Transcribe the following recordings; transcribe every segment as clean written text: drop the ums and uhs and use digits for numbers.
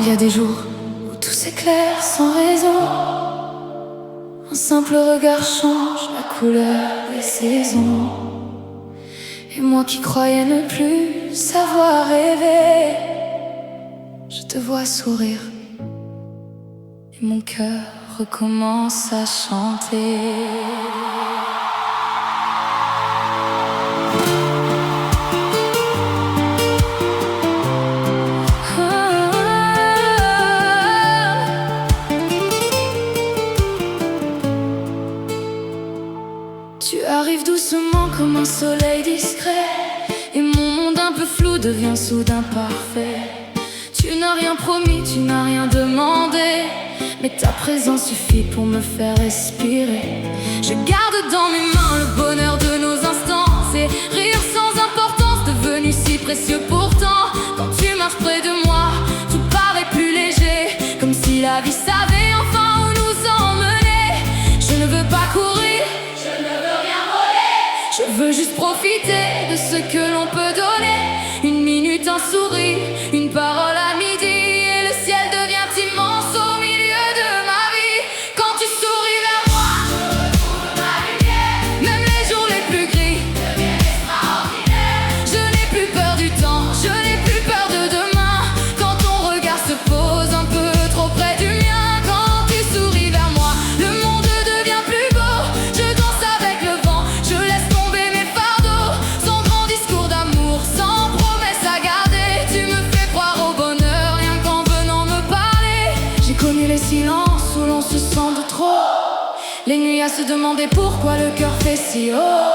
Il y a des jours où tout s'éclaire sans raison. Un simple regard change la couleur des saisons. Et moi qui croyais ne plus savoir rêver, je te vois sourire et mon cœur recommence à chanter. Tu arrives doucement comme un soleil discret, et mon monde un peu flou devient soudain parfait. Tu n'as rien promis, tu n'as rien demandé, mais ta présence suffit pour me faire respirer. Je garde dans mes mains le bonheur de nos instants, ces rires sans importance devenus si précieux pourtant. Quand tu marches près de moi, tout paraît plus léger, comme si la vie savait enfin où nous emmener. Je ne veux pas courir, je veux juste profiter de ce que l'on peut donner. Une minute, un sourire, une parole à midi, et le ciel devient immense au milieu de ma vie. Quand tu souris vers moi, je retrouve ma lumière. Même les jours les plus gris deviennent extraordinaires. Je n'ai plus peur du temps, je n'ai plus peur de demain. Quand ton regard se pose un peu trop près du mien. Quand tu souris vers moi, le monde devient plus beau. Je danse avec le vent, je laisse tomber mes fardeaux. Sans grand discours d'amour, sans promesse à garder, tu me fais croire au bonheur, rien qu'en venant me parler. J'ai connu les silences où l'on se sent de trop, les nuits à se demander pourquoi le cœur fait si haut.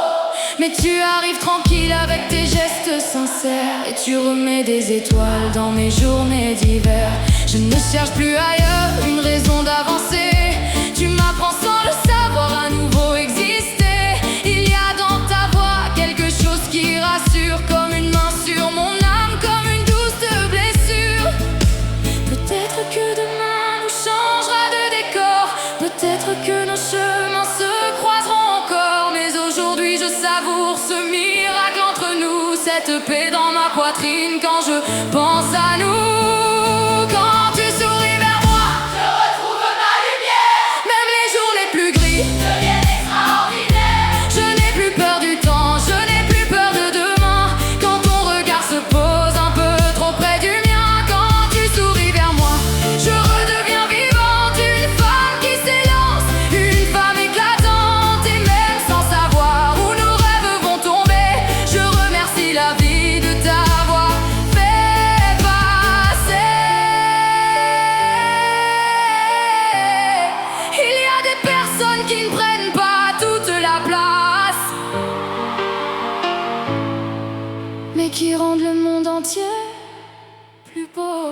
Mais tu arrives tranquille avec tes gestes sincères, et tu remets des étoiles dans mes journées d'hiver. Je ne cherche plus ailleurs une raison d'avancer. Tu m'apprends sans le savoir à nouveau exister. Il y a dans ta voix quelque chose qui rassure, comme une main sur mon âme, comme une douce blessure. Peut-être que demain nous changera de décor, peut-être que nos chemins se croiseront encore. Mais aujourd'hui je savoure ce miracle entre nous, cette paix dans ma poitrine quand je pense à nous. Quand tu souris vers moi, je retrouve ma lumière. Même les jours les plus gris deviennent extraordinaires. Je n'ai plus peur du temps, je n'ai plus peur de demain. Quand ton regard se pose un peu trop près du mien. Quand tu souris vers moi, je redeviens vivante. Une femme qui s'élance, une femme éclatante. Et même sans savoir où nos rêves vont tomber, je remercie la vie de t'avoir fait passer. Il y a des personnes qui ne prennent pas toute la place, mais qui rendent le monde entier plus beau.